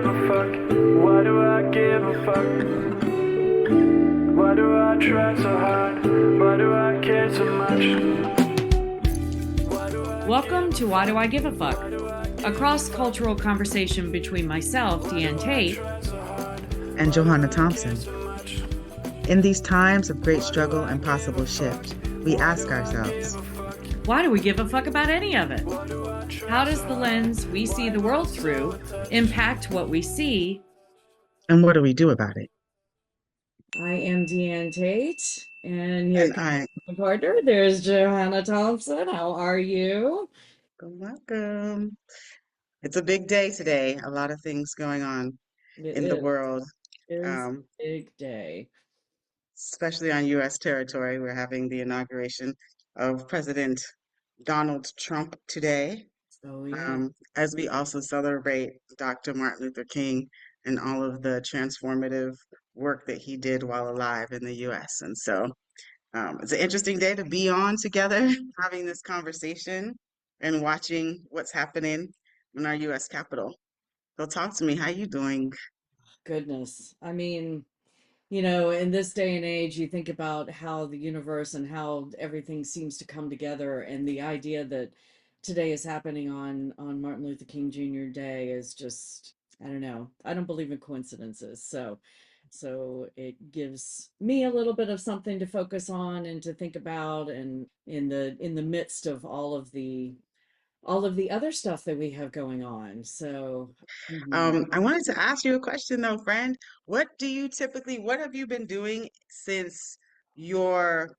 give a fuck? Why do I give a fuck? Why do I try so hard? Why do I care so much? Welcome to Why Do I Give a Fuck? A cross-cultural conversation between myself, Diane Tate, and Johanna Thompson. In these times of great struggle and possible shift, we ask ourselves, why do we give a fuck about any of it? How does the lens we see the world through impact what we see? And what do we do about it? I am Diane Tate, and here And comes my partner. There's Johanna Thompson. How are you? welcome. It's a big day today. A lot of things going on It in the world, is um, a big day. especially on U.S. territory. We're having the inauguration of President Donald Trump today, Oh, yeah. as we also celebrate Dr. Martin Luther King and all of the transformative work that he did while alive in the U.S. And so it's an interesting day to be on together, having this conversation and watching what's happening in our U.S. Capitol. So talk to me. How you doing? Goodness. I mean, you know, in this day and age, you think about how the universe and how everything seems to come together, and the idea that today is happening on Martin Luther King Jr. Day is just, I don't know. I don't believe in coincidences. So it gives me a little bit of something to focus on and to think about, and in the midst of all of the other stuff that we have going on. So, mhm. I wanted to ask you a question though, friend. What have you been doing since your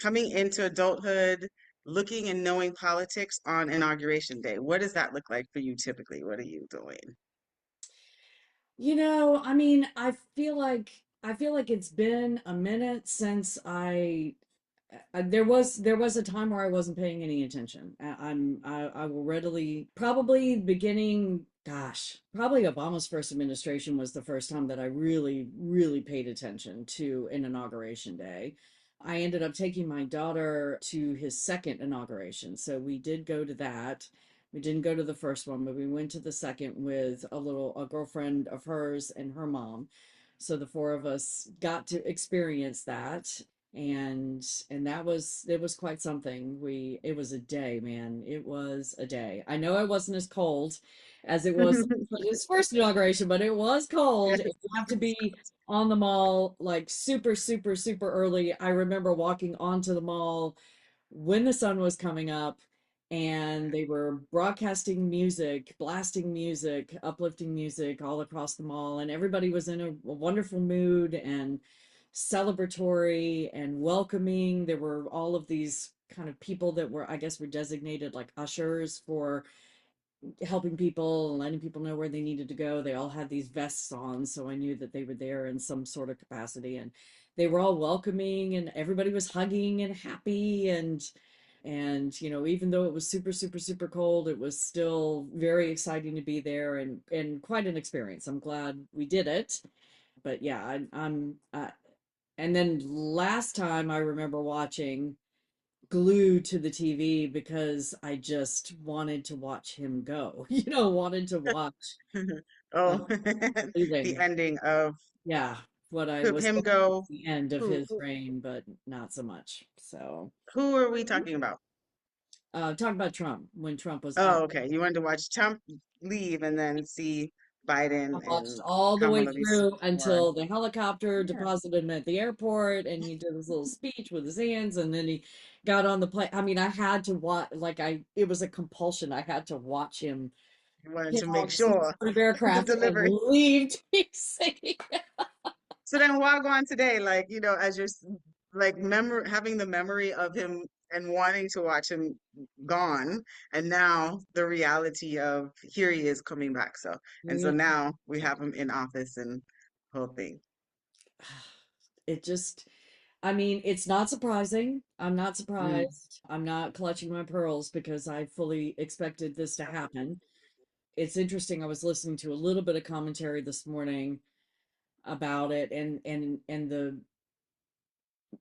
coming into adulthood, looking and knowing politics on Inauguration Day? What does that look like for you typically? What are you doing? I mean, I feel like it's been a minute since there was a time where I wasn't paying any attention. I will readily, probably beginning, gosh, probably Obama's first administration was the first time that I really really paid attention to an inauguration day. I ended up taking my daughter to his second inauguration, so we did go to that. We didn't go to the first one, but we went to the second with a girlfriend of hers and her mom. So the four of us got to experience that, and it was quite something. It was a day, man. It was a day. I know it wasn't as cold as it was for his first inauguration, but it was cold. And you have to be on the mall like super super super early. I remember walking onto the mall when the sun was coming up, and they were broadcasting music, blasting music, uplifting music all across the mall, and everybody was in a wonderful mood and celebratory and welcoming. There were all of these kind of people that were, I guess, were designated like ushers for helping people and letting people know where they needed to go. They all had these vests on, so I knew that they were there in some sort of capacity, and they were all welcoming, and everybody was hugging and happy, and even though it was super super super cold, it was still very exciting to be there, and quite an experience. I'm glad we did it. But yeah, and then last time I remember watching glued to the TV because I just wanted to watch him go. Wanted to watch uh, Oh, the leaving. ending of Yeah, what I was him hoping go. was the end of Who, his who, reign, but not so much. So, who are we talking about? talking about Trump when Trump was out. Oh, okay. You wanted to watch Trump leave and then see I Biden watched and all the way Kamala be through sworn. until the helicopter Yeah. deposited him at the airport, and he did his little speech with his hands, and then he got on the plane. I mean, I had to watch, like, it was a compulsion. I had to watch him You wanted hit to all make the sure supportive the aircraft and delivery. leave TC. So then log on today, like, as you're like having the memory of him and wanting to watch him gone, and now the reality of here he is coming back. So Yeah. now we have him in office and whole thing. It just, I mean, it's not surprising. I'm not Mm. surprised. I'm not clutching my pearls because I fully expected this to happen. It's interesting. I was listening to a little bit of commentary this morning about it, and the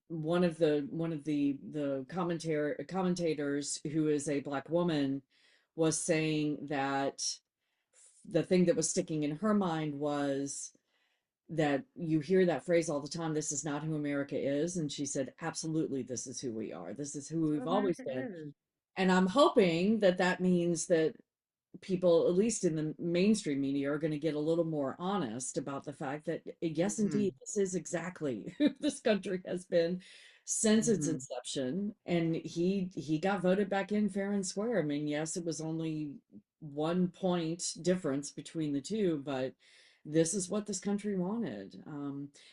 one of the commentators, who is a black woman, was saying that the thing that was sticking in her mind was that you hear that phrase all the time, this is not who America is. And she said, absolutely, this is who we are. This is who we've always America been. is. And I'm hoping that that means that people, at least in the mainstream media, are going to get a little more honest about the fact that, yes, Hmm. indeed, this is exactly who this country has been since its Hmm. inception. And he got voted back in fair and square. I mean, yes, it was only 1 point difference between the two, but this is what this country wanted.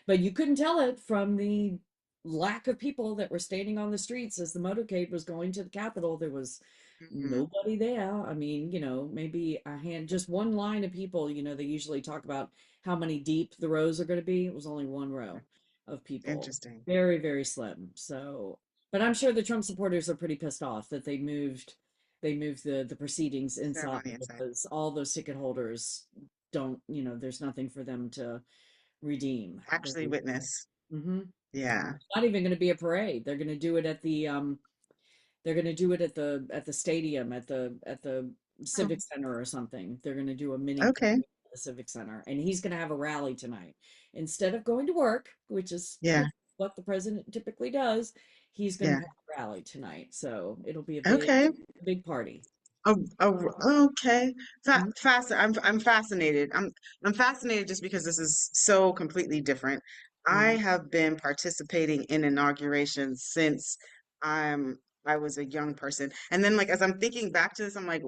But you couldn't tell it from the lack of people that were standing on the streets as the motorcade was going to the Capitol. There was Hmm. nobody there. I mean, maybe a hand, just one line of people. They usually talk about how many deep the rows are going to be. It was only one row of people. Interesting. Very, very slim. So, but I'm sure the Trump supporters are pretty pissed off that they moved the proceedings inside Ceremony inside. because all those ticket holders don't, there's nothing for them to redeem. Actually witness. Mhm. Yeah. Not even going to be a parade. They're going to do it at the stadium at the Oh, civic center or something. They're going to do a mini parade okay. at the civic center, and he's going to have a rally tonight instead of going to work, which is Yeah. what the president typically does. He's going to Yeah. have a rally tonight, so it'll be Okay. a big party. Oh, oh, okay. Mhm. I'm fascinated. I'm fascinated just because this is so completely different. I Mhm. have been participating in inaugurations since I'm I was a young person. And then like as I'm thinking back to this, I'm like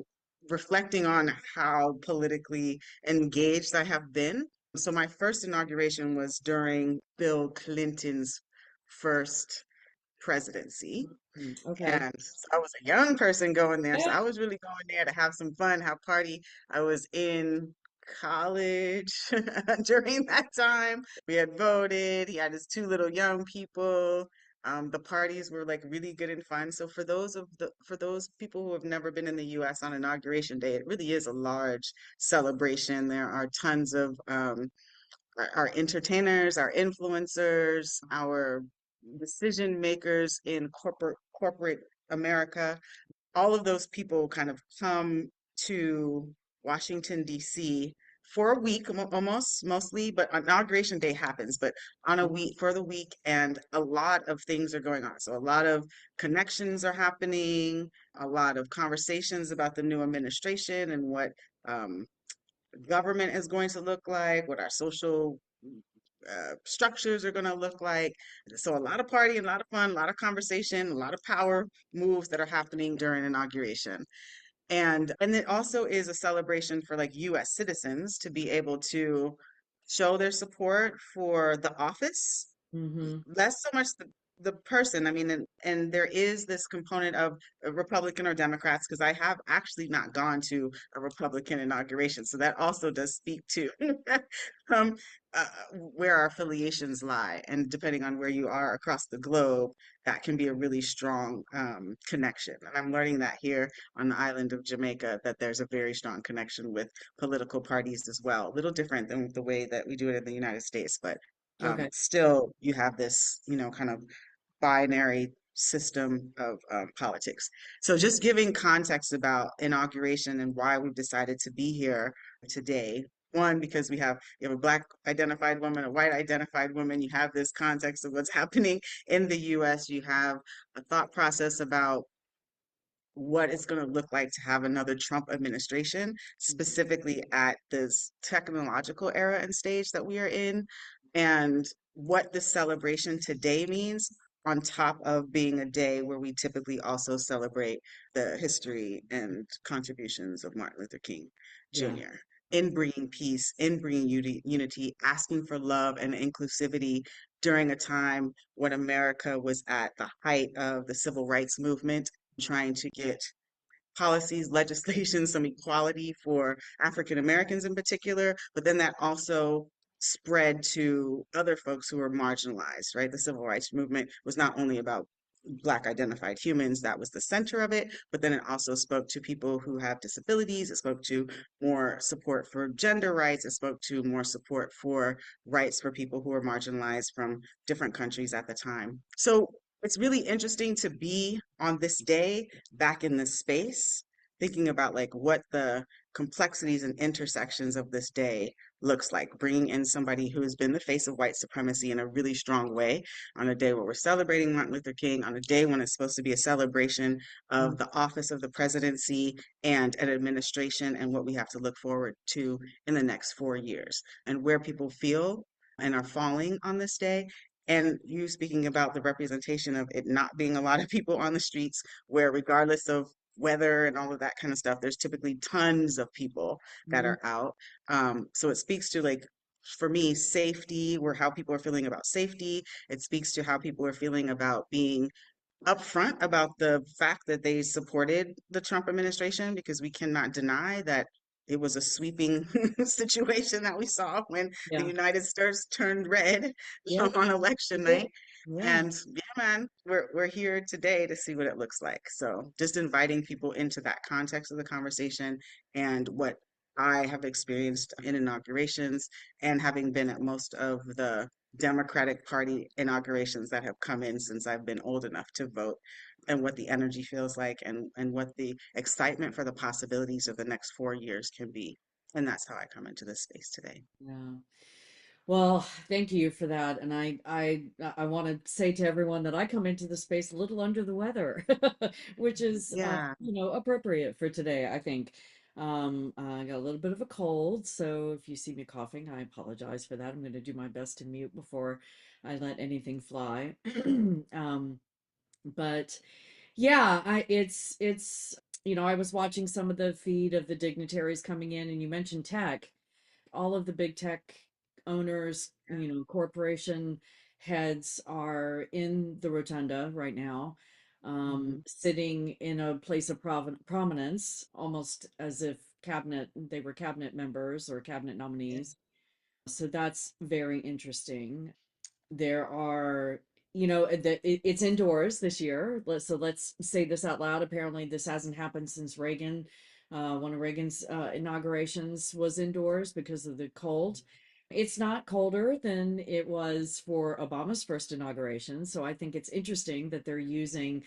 reflecting on how politically engaged I have been. So my first inauguration was during Bill Clinton's first presidency. Okay. And I was a young person going there, so Yeah. I was really going there to have some fun, have party. I was in college during that time. We had voted. He had his two little young people. The parties were like really good and fun. So for those people who have never been in the U.S. on Inauguration Day, it really is a large celebration. There are tons of our entertainers, our influencers, our decision makers in corporate America. All of those people kind of come to Washington, D.C. for a week, almost mostly, but inauguration day happens, but on a week for the week, and a lot of things are going on. So a lot of connections are happening, a lot of conversations about the new administration and what um, government is going to look like, what our social structures are going to look like. So a lot of party, a lot of fun, a lot of conversation, a lot of power moves that are happening during inauguration. And it also is a celebration for like US citizens to be able to show their support for the office, Mm-hmm. less so much the person. I mean, and there is this component of a Republican or Democrats, because I have actually not gone to a Republican inauguration. So that also does speak to um, where our affiliations lie. And depending on where you are across the globe, that can be a really strong connection. And I'm learning that here on the island of Jamaica, that there's a very strong connection with political parties as well. A little different than the way that we do it in the United States, but Okay. still you have this, kind of binary system of politics. So just giving context about inauguration and why we've decided to be here today. One, because you have a black identified woman, a white identified woman. You have this context of what's happening in the U.S. You have a thought process about what it's going to look like to have another Trump administration, specifically at this technological era and stage that we are in, and what this celebration today means, on top of being a day where we typically also celebrate the history and contributions of Martin Luther King Yeah. Jr. in bringing peace, in bringing unity, asking for love and inclusivity during a time when America was at the height of the civil rights movement, trying to get policies, legislation, some equality for African Americans in particular, but then that also spread to other folks who were marginalized, right? The civil rights movement was not only about Black identified humans, that was the center of it, but then it also spoke to people who have disabilities. It spoke to more support for gender rights. It spoke to more support for rights for people who were marginalized from different countries at the time. So it's really interesting to be on this day back in this space, thinking about like what the complexities and intersections of this day looks like, bringing in somebody who has been the face of white supremacy in a really strong way on a day where we're celebrating Martin Luther King, on a day when it's supposed to be a celebration of the office of the presidency and an administration and what we have to look forward to in the next 4 years and where people feel and are falling on this day. And you speaking about the representation of it not being a lot of people on the streets, where regardless of weather and all of that kind of stuff, there's typically tons of people that Mhm. are out. So it speaks to, like, for me, safety, where how people are feeling about safety. It speaks to how people are feeling about being upfront about the fact that they supported the Trump administration, because we cannot deny that it was a sweeping situation that we saw when the Yeah. United States turned red Yep. on We election did. night. Yeah. And yeah, man, we're here today to see what it looks like. So just inviting people into that context of the conversation and what I have experienced in inaugurations, and having been at most of the Democratic Party inaugurations that have come in since I've been old enough to vote, and what the energy feels like, and what the excitement for the possibilities of the next 4 years can be. And that's how I come into this space today. Yeah. Well, thank you for that. And I want to say to everyone that I come into the space a little under the weather, which is Yeah. appropriate for today, I think. I got a little bit of a cold, so if you see me coughing, I apologize for that. I'm going to do my best to mute before I let anything fly. Um, but yeah, I was watching some of the feed of the dignitaries coming in, and you mentioned tech. All of the big tech owners, corporation heads are in the rotunda right now, Hmm. sitting in a place of prominence, almost as if they were cabinet members or cabinet Yeah. nominees. So that's very interesting. There are, it's indoors this year. So let's say this out loud. Apparently, this hasn't happened since Reagan. One of Reagan's inaugurations was indoors because of the cold. It's not colder than it was for Obama's first inauguration. So I think it's interesting that they're using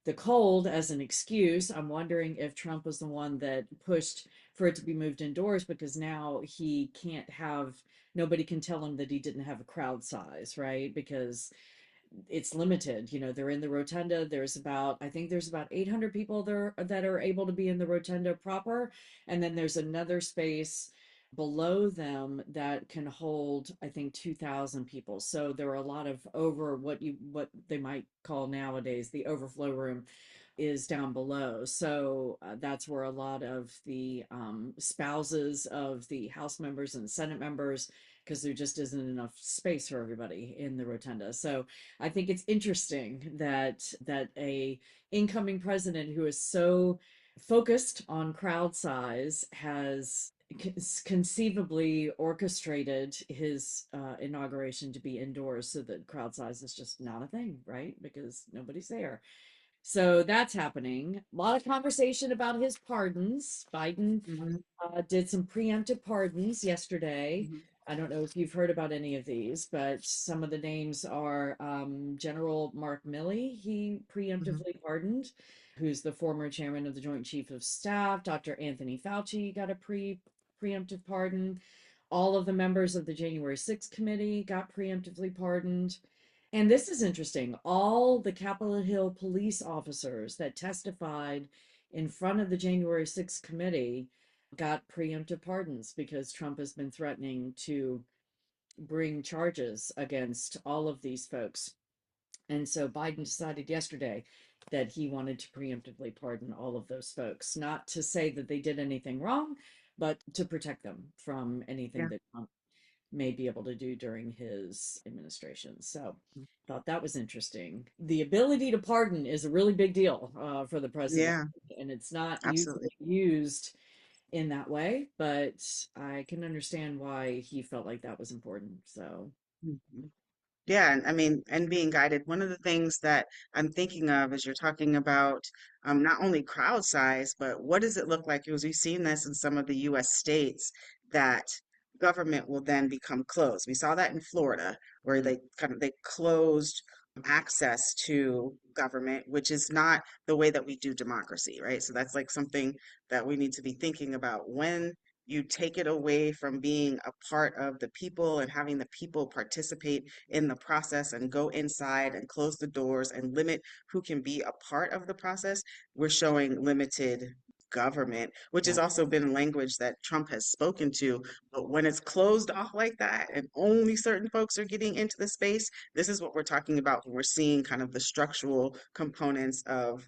the cold as an excuse. I'm wondering if Trump was the one that pushed for it to be moved indoors, because now he can't have nobody can tell him that he didn't have a crowd size, right? Because it's limited. They're in the rotunda. I think there's about 800 people there that are able to be in the rotunda proper. And then there's another space below them that can hold, I think, 2,000 people. So there are a lot of what they might call nowadays the overflow room is down below. So that's where a lot of the spouses of the House members and Senate members, because there just isn't enough space for everybody in the rotunda. So I think it's interesting that a incoming president who is so focused on crowd size has conceivably orchestrated his inauguration to be indoors, so that crowd size is just not a thing, right? Because nobody's there. So that's happening. A lot of conversation about his pardons. Biden Hmm. did some preemptive pardons yesterday. Hmm. I don't know if you've heard about any of these, but some of the names are General Mark Milley, he Hmm. preemptively pardoned, who's the former chairman of the Joint Chief of Staff. Dr. Anthony Fauci got a preemptive pardon. All of the members of the January 6th committee got preemptively pardoned. And this is interesting. All the Capitol Hill police officers that testified in front of the January 6th committee got preemptive pardons, because Trump has been threatening to bring charges against all of these folks. And so Biden decided yesterday that he wanted to preemptively pardon all of those folks, not to say that they did anything wrong, but to protect them from anything Yeah. that Trump may be able to do during his administration. So thought that was interesting. The ability to pardon is a really big deal for the president, Yeah, and it's not absolutely. usually used in that way, but I can understand why he felt like that was important. So, Mhm. Yeah, and I mean, and being guided. One of the things that I'm thinking of as you're talking about not only crowd size, but what does it look like? Because we've seen this in some of the U.S. states that government will then become closed. We saw that in Florida, where mm, they closed access to government, which is not the way that we do democracy, right? So that's like something that we need to be thinking about. When you take it away from being a part of the people and having the people participate in the process and go inside and close the doors and limit who can be a part of the process, we're showing limited government, which has Right. also been language that Trump has spoken to. But when it's closed off like that and only certain folks are getting into the space, this is what we're talking about when we're seeing kind of the structural components of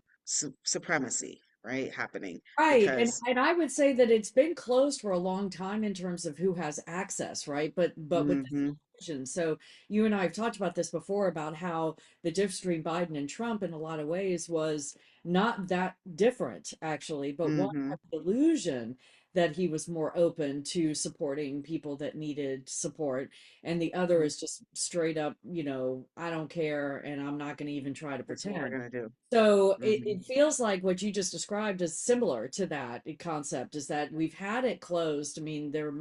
supremacy, right, happening. Right. Because, And I would say that it's been closed for a long time in terms of who has access, right? But with this hmm election, so you and I have talked about this before about how the difference between Biden and Trump in a lot of ways was not that different, actually, but one hmm had the illusion that he was more open to supporting people that needed support, and the other is just straight up, I don't care and I'm not going to even try to that's what we're pretend. gonna do. So hmm it feels like what you just described is similar to that concept, is that we've had it closed. I mean, there are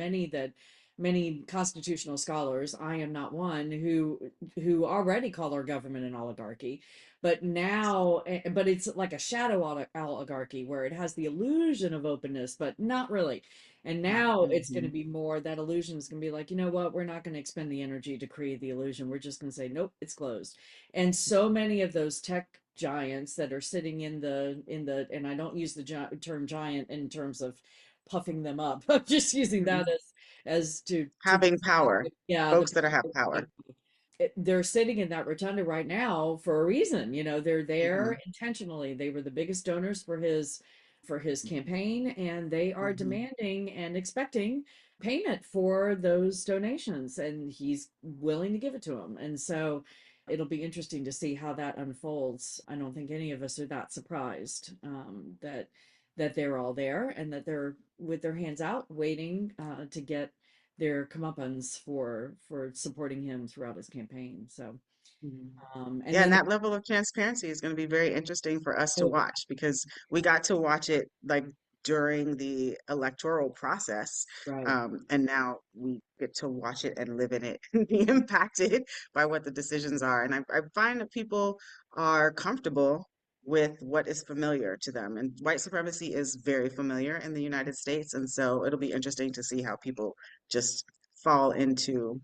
many constitutional scholars, I am not one, who already call our government an oligarchy, but now, but it's like a shadow oligarchy where it has the illusion of openness, but not really. And Yeah. now it's going to be more, that illusion is going to be like, you know what, we're not going to expend the energy to create the illusion. We're just going to say, nope, it's closed. And so many of those tech giants that are sitting in the and I don't use the term giant in terms of puffing them up. I'm just using that hmm as to Having power, yeah, the folks that have power. they're sitting in that rotunda right now for a reason. They're there hmm intentionally. They were the biggest donors for his campaign, and they are hmm demanding and expecting payment for those donations, and he's willing to give it to them. And so it'll be interesting to see how that unfolds. I don't think any of us are that surprised that they're all there and that they're with their hands out waiting to get their comeuppance for supporting him throughout his campaign. So, hmm and Yeah, and then that level of transparency is going to be very interesting for us to oh, watch because we got to watch it like during the electoral process. right, And now we get to watch it and live in it and be impacted by what the decisions are. And I find that people are comfortable with what is familiar to them. And white supremacy is very familiar in the United States. And so it'll be interesting to see how people just fall into,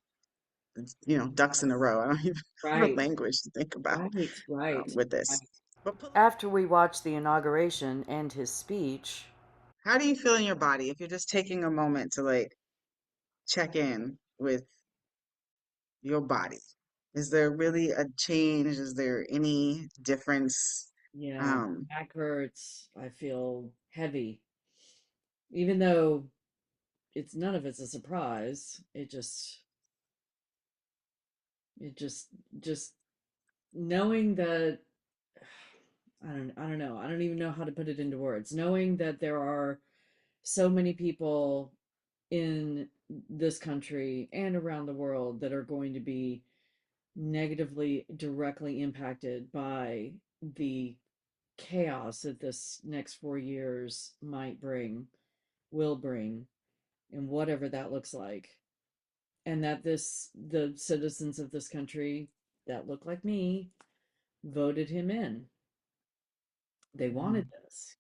ducks in a row. I don't even have a right, language to think about right. with this. But After we watched the inauguration and his speech, how do you feel in your body if you're just taking a moment to like check in with your body? Is there really a change? Is there any difference? yeah, Um, back hurts. I feel heavy, even though it's none of it's a surprise. It just knowing that I don't know. I don't even know how to put it into words. Knowing that there are so many people in this country and around the world that are going to be negatively directly impacted by the chaos that this next 4 years might bring, will bring, and whatever that looks like. And that the citizens of this country that look like me voted him in. They wanted mhm, this.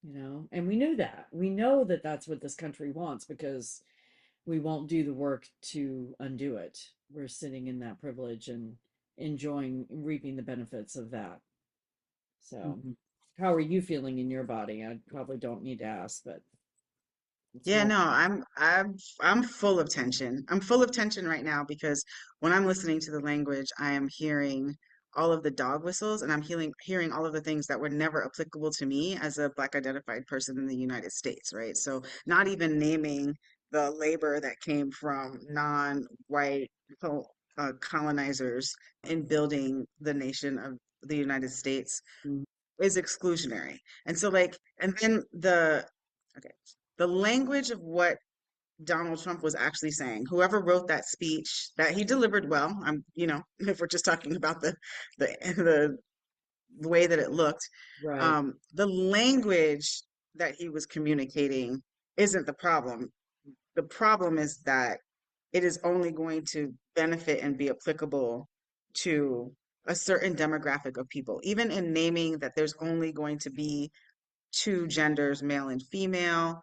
And we knew that. We know that that's what this country wants because we won't do the work to undo it. We're sitting in that privilege and enjoying reaping the benefits of that. So, mhm. how are you feeling in your body? I probably don't need to ask, but it's Yeah, more. no, I'm full of tension. I'm full of tension right now because when I'm listening to the language, I am hearing all of the dog whistles and I'm hearing all of the things that were never applicable to me as a Black identified person in the United States, right? So not even naming the labor that came from non-white colonizers in building the nation of the United States is exclusionary. And so like, and then okay, the language of what Donald Trump was actually saying, whoever wrote that speech that he delivered well, if we're just talking about the the way that it looked, Right. the language that he was communicating isn't the problem. The problem is that it is only going to benefit and be applicable to a certain demographic of people, even in naming that there's only going to be two genders, male and female,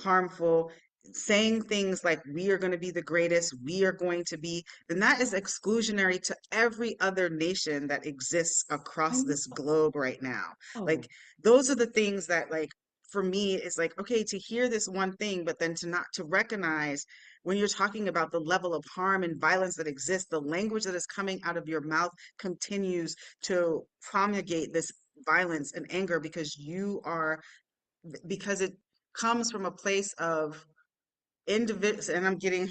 harmful, saying things like we are going to be the greatest, we are going to be, then that is exclusionary to every other nation that exists I across know. this globe right now. Oh, Like those are the things that like for me it's like okay to hear this one thing but then to not to recognize when you're talking about the level of harm and violence that exists, the language that is coming out of your mouth continues to promulgate this violence and anger because you are because it comes from a place of individuals, and I'm getting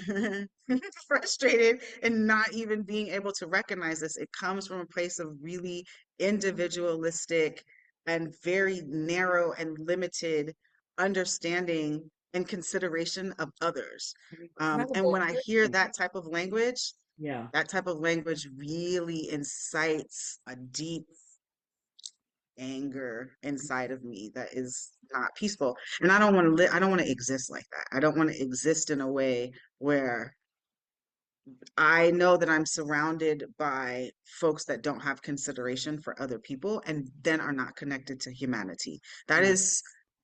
frustrated and not even being able to recognize this. It comes from a place of really individualistic and very narrow and limited understanding and consideration of others. an And incredible when I hear person. Yeah. that type of language really incites a deep anger inside of me that is not peaceful. And I don't want to live, I don't want to exist like that. I don't want to exist in a way where I know that I'm surrounded by folks that don't have consideration for other people and then are not connected to humanity. That Yeah. is,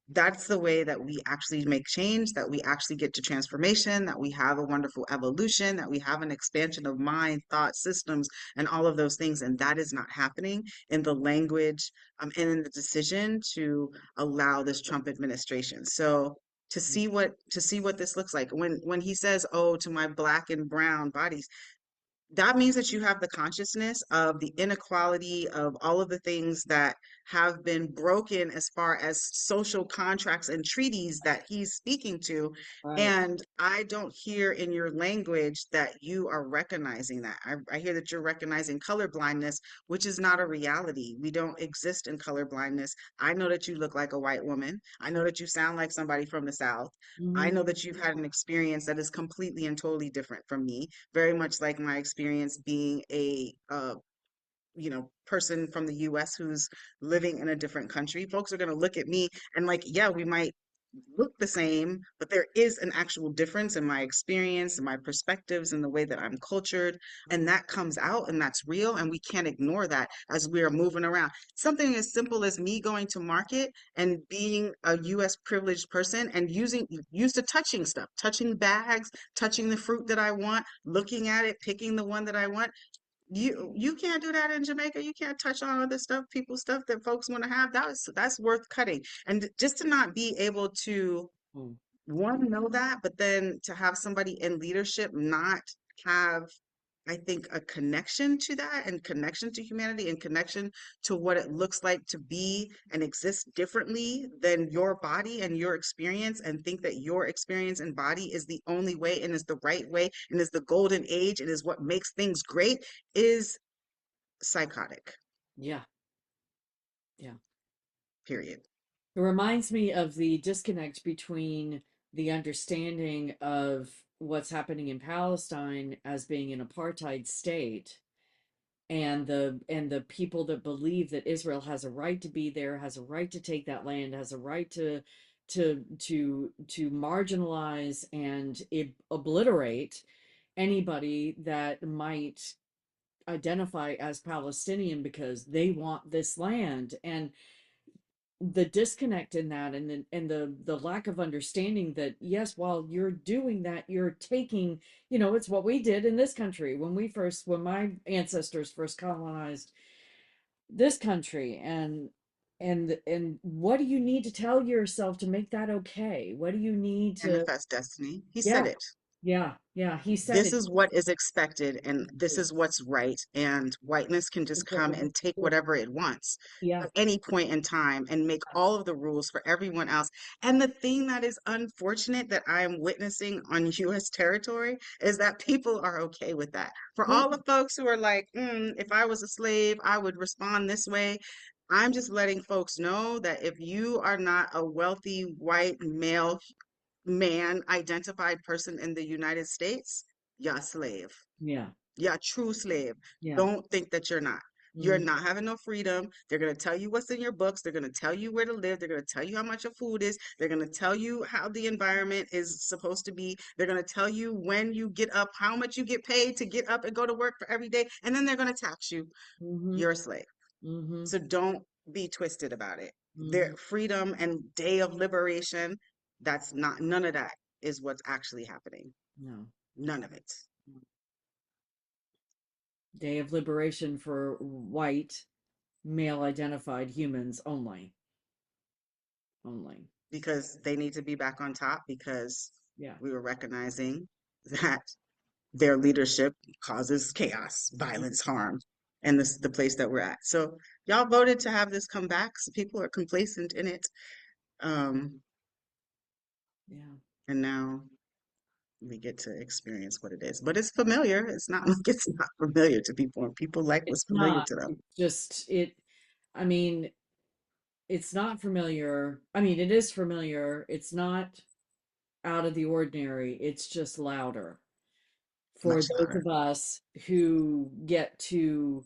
that's the way that we actually make change, that we actually get to transformation, that we have a wonderful evolution, that we have an expansion of mind, thought, systems, and all of those things. And that is not happening in the language and in the decision to allow this Trump administration. So to see what this looks like when he says oh to my black and brown bodies, that means that you have the consciousness of the inequality of all of the things that have been broken as far as social contracts and treaties that he's speaking to. Right. And I don't hear in your language that you are recognizing that. I hear that you're recognizing color blindness, which is not a reality. We don't exist in color blindness. I know that you look like a white woman. I know that you sound like somebody from the South. I Mm-hmm. know that you've had an experience that is completely and totally different from me, very much like my experience being a person from the US who's living in a different country. Folks are going to look at me and like, yeah, we might look the same, but there is an actual difference in my experience and my perspectives and the way that I'm cultured. And that comes out and that's real. And we can't ignore that as we are moving around. Something as simple as me going to market and being a US privileged person and used to touching stuff, touching bags, touching the fruit that I want, looking at it, picking the one that I want. You can't do that in Jamaica. You can't touch on other stuff, people's stuff that folks want to have. That's worth cutting. And just to not be able to one know that, but then to have somebody in leadership not have, I think, a connection to that and connection to humanity and connection to what it looks like to be and exist differently than your body and your experience and think that your experience and body is the only way and is the right way and is the golden age and is what makes things great is psychotic, Yeah. Yeah. period. It reminds me of the disconnect between the understanding of what's happening in Palestine as being an apartheid state and the people that believe that Israel has a right to be there, has a right to take that land, has a right to marginalize and obliterate anybody that might identify as Palestinian because they want this land. And the disconnect in that and the lack of understanding that yes, while you're doing that, you're taking, it's what we did in this country when my ancestors first colonized this country. And what do you need to tell yourself to make that okay? What do you need to? Manifest destiny. He said Yeah. it. Yeah, he said This it. is what is expected and this is what's right. And whiteness can just come and take whatever it wants Yeah. at any point in time and make all of the rules for everyone else. And the thing that is unfortunate that I am witnessing on US territory is that people are okay with that. For Yeah. all the folks who are like, if I was a slave, I would respond this way. I'm just letting folks know that if you are not a wealthy white male man identified person in the United States, you're a slave. Yeah. You're a true slave. Yeah. Don't think that you're not. You're Mm-hmm. not having no freedom. They're going to tell you what's in your books. They're going to tell you where to live. They're going to tell you how much your food is. They're going to tell you how the environment is supposed to be. They're going to tell you when you get up, how much you get paid to get up and go to work for every day. And then they're going to tax you. Mm-hmm. You're a slave. Mm-hmm. So don't be twisted about it. Mm-hmm. Their freedom and day of liberation, that's not, none of that is what's actually happening. No. None of it. Day of liberation for white, male identified humans only. Only. Because they need to be back on top because Yeah. we were recognizing that their leadership causes chaos, violence, harm, and this the place that we're at. So y'all voted to have this come back. So people are complacent in it. Um, Yeah. and now we get to experience what it is. But it's familiar. It's not like it's not familiar to people, and people like It's what's familiar not. to them. It's just it. I mean, it's not familiar. I mean, it is familiar. It's not out of the ordinary. It's just louder for Much those louder. of us who get to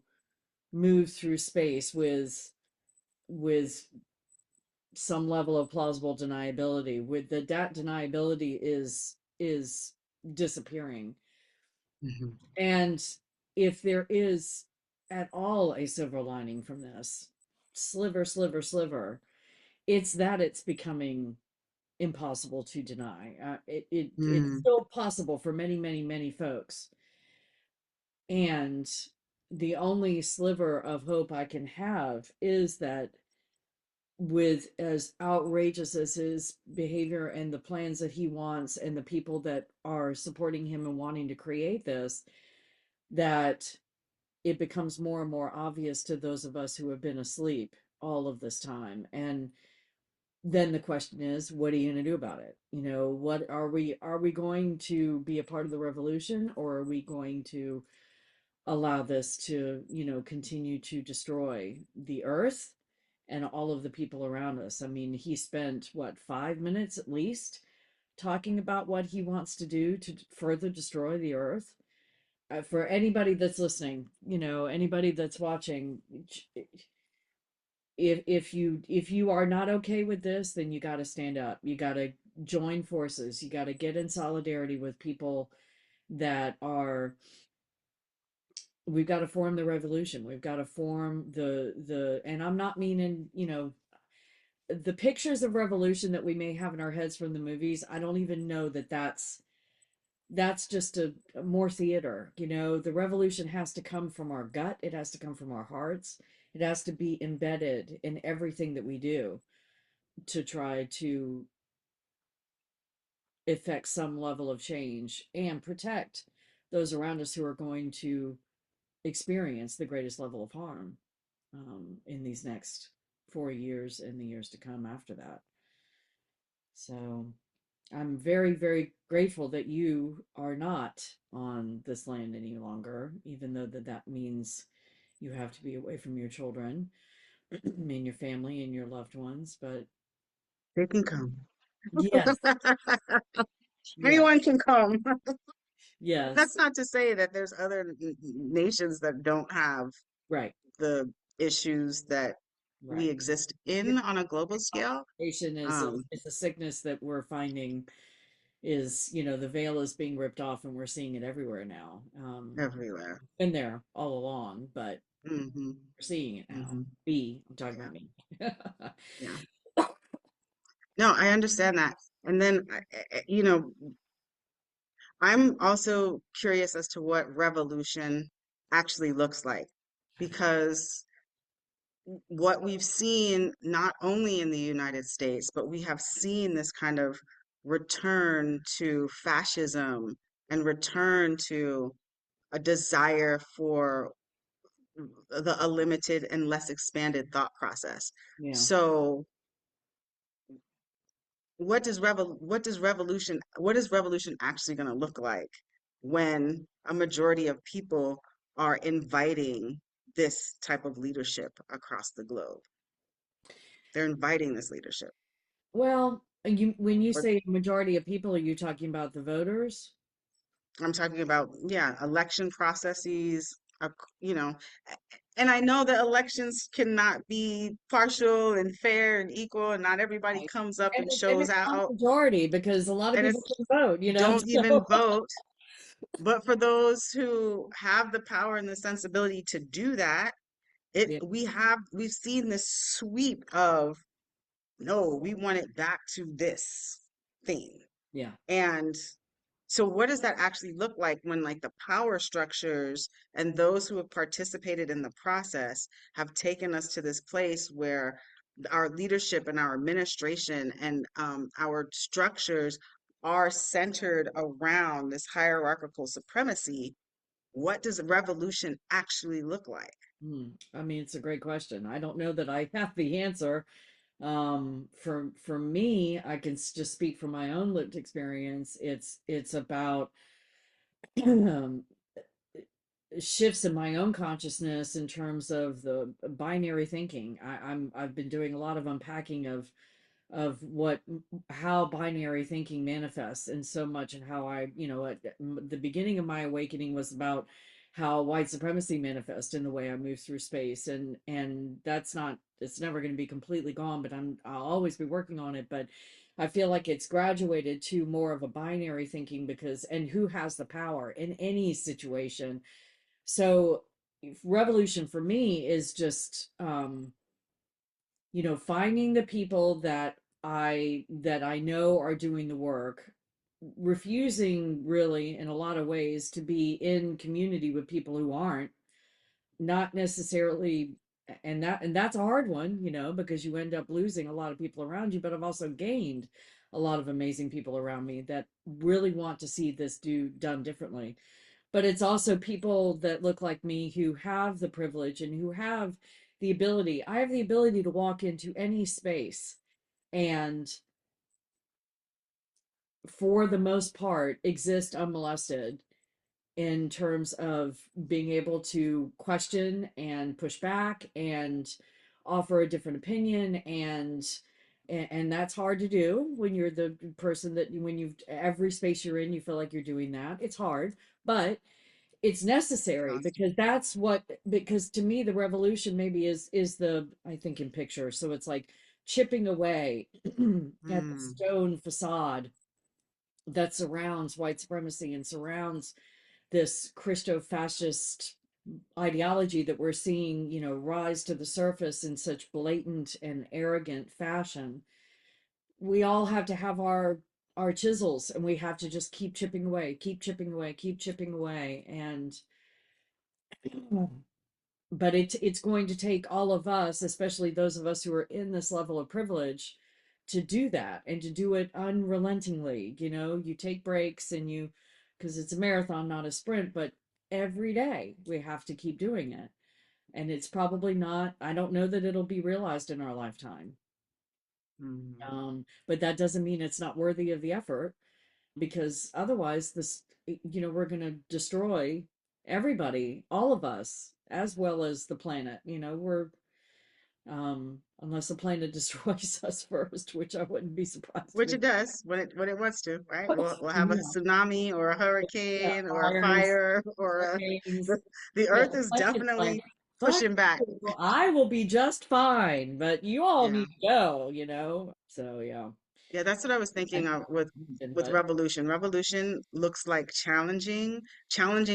move through space with some level of plausible deniability. With the that deniability is disappearing. Mhm. And if there is at all a silver lining from this, sliver, sliver, sliver, it's that it's becoming impossible to deny. It's Mm, still possible for many, many, many folks. And the only sliver of hope I can have is that with as outrageous as his behavior and the plans that he wants and the people that are supporting him and wanting to create this, that it becomes more and more obvious to those of us who have been asleep all of this time. And then the question is, what are you going to do about it? You know, what are we going to be a part of the revolution, or are we going to allow this to, continue to destroy the earth and all of the people around us? I mean, he spent what, 5 minutes at least talking about what he wants to do to further destroy the earth. For anybody that's listening, anybody that's watching, if you are not okay with this, then you got to stand up. You got to join forces. You got to get in solidarity with people that are. We've got to form the revolution. We've got to form and I'm not meaning, the pictures of revolution that we may have in our heads from the movies. I don't even know that that's just a more theater. The revolution has to come from our gut. It has to come from our hearts. It has to be embedded in everything that we do to try to effect some level of change and protect those around us who are going to experience the greatest level of harm in these next 4 years and the years to come after that. So I'm very, very grateful that you are not on this land any longer, even though that means you have to be away from your children and your family and your loved ones. But they can come. yes, yes, Anyone can come. That's yes, not to say that there's other nations that don't have right, the issues that we right. exist in on a global scale. Intoxication is a sickness that we're finding is, the veil is being ripped off and we're seeing it everywhere now. Everywhere. Been there all along, but Hmm. we're seeing it now. Hmm. I'm talking Yeah, about me. yeah. No, I understand that. And then, I'm also curious as to what revolution actually looks like, because what we've seen not only in the United States, but we have seen this kind of return to fascism and return to a desire for a limited and less expanded thought process. Yeah. So what is revolution actually going to look like when a majority of people are inviting this type of leadership across the globe? They're inviting this leadership. Well, when you Or say majority of people, are you talking about the voters? I'm talking about, yeah, election processes, you know, And I know that elections cannot be partial and fair and equal, and not everybody Right. comes up and And shows it's not a out, majority because a lot of and people it's can vote, don't even So vote. But for those who have the power and the sensibility to do that, yeah, we've seen this sweep of no, we want it back to this thing. yeah. And so what does that actually look like when like the power structures and those who have participated in the process have taken us to this place where our leadership and our administration and our structures are centered around this hierarchical supremacy? What does a revolution actually look like? I mean, it's a great question. I don't know that I have the answer. For me, I can just speak from my own lived experience. It's about um, shifts in my own consciousness in terms of the binary thinking. I've been doing a lot of unpacking of what how binary thinking manifests in so much, and how the beginning of my awakening was about how white supremacy manifests in the way I move through space, and that's not, it's never going to be completely gone, but I'll always be working on it. But I feel like it's graduated to more of a binary thinking, because and who has the power in any situation. So revolution for me is just finding the people that I know are doing the work, refusing really in a lot of ways to be in community with people who aren't, not necessarily, and that's a hard one, because you end up losing a lot of people around you, but I've also gained a lot of amazing people around me that really want to see this done differently. But it's also people that look like me who have the privilege and who have the ability. I have the ability to walk into any space and, for the most part, exist unmolested in terms of being able to question and push back and offer a different opinion, and that's hard to do when you're the person that, when you've every space you're in, you feel like you're doing that. It's hard, but it's necessary, Exhausting. because to me the revolution maybe is the, I think, in picture, so it's like chipping away at the Mm. stone facade that surrounds white supremacy and surrounds this Christo-fascist ideology that we're seeing, rise to the surface in such blatant and arrogant fashion. We all have to have our chisels, and we have to just keep chipping away, keep chipping away, keep chipping away. And but it's going to take all of us, especially those of us who are in this level of privilege, to do that, and to do it unrelentingly. You take breaks, and because it's a marathon, not a sprint, but every day we have to keep doing it. And it's probably not, I don't know that it'll be realized in our lifetime. Mm. But that doesn't mean it's not worthy of the effort, because otherwise we're going to destroy everybody, all of us, as well as the planet. We're unless the planet destroys us first, which I wouldn't be surprised if Which it it does when it wants to, right? does. We'll have a Yeah, tsunami or a yeah, hurricane or a fires, fire or hurricanes. the Yeah, earth the is planet's like, definitely fuck pushing back. you, I will be just fine, but you all Yeah. need to go. So yeah. Yeah, that's what I was I thinking don't of know, with but revolution. Revolution looks like challenging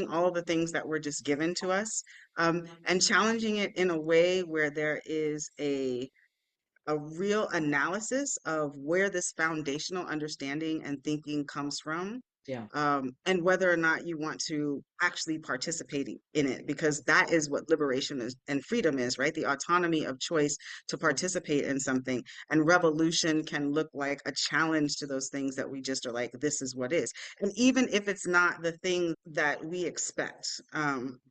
all the things that were just given to us, and challenging it in a way where there is a real analysis of where this foundational understanding and thinking comes from, yeah. and whether or not you want to actually participate in it, because that is what liberation is and freedom is, right? The autonomy of choice to participate in something. And revolution can look like a challenge to those things that we just are like, this is what is. And even if it's not the thing that we expect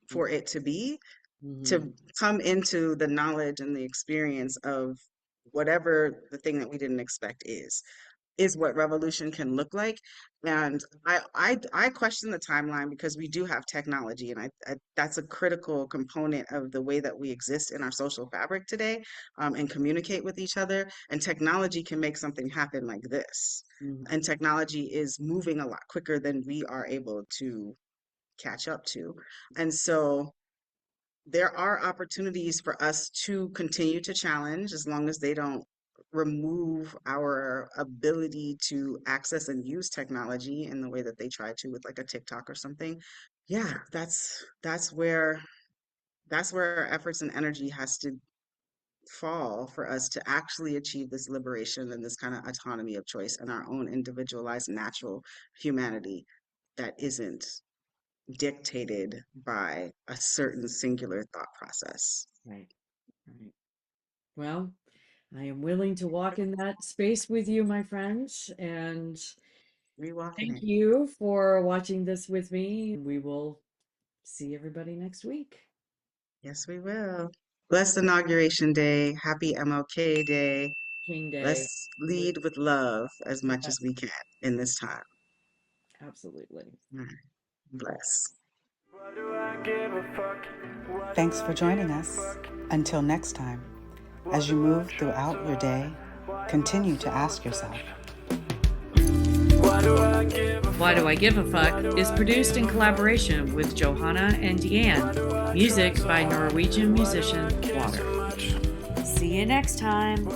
for it to be, Mm-hmm. to come into the knowledge and the experience of whatever the thing that we didn't expect is what revolution can look like. And I question the timeline, because we do have technology, and I that's a critical component of the way that we exist in our social fabric today, and communicate with each other. And technology can make something happen like this. Mm-hmm. And technology is moving a lot quicker than we are able to catch up to. And so there are opportunities for us to continue to challenge as long as they don't remove our ability to access and use technology in the way that they try to with like a TikTok or something. Yeah, that's where our efforts and energy has to fall for us to actually achieve this liberation and this kind of autonomy of choice and our own individualized natural humanity that isn't dictated by a certain singular thought process. Right. Right. Well, I am willing to walk in that space with you, my friends, and Rewalking thank it. you for watching this with me. We will see everybody next week. Yes, we will. Blessed Inauguration Day. Happy MLK Day. King Day. Let's lead with love as much as we Yes, can in this time. absolutely. All right. Bless. Why do I give a fuck? Why do Thanks for I joining give a us. fuck? Until next time, Why as you do I move try throughout so your day, hard? continue to ask yourself, Why do I give a Why Do I Give a Fuck Why do is I produced in give a collaboration with Johanna and Diane. Music by Norwegian musician Water. See you next time.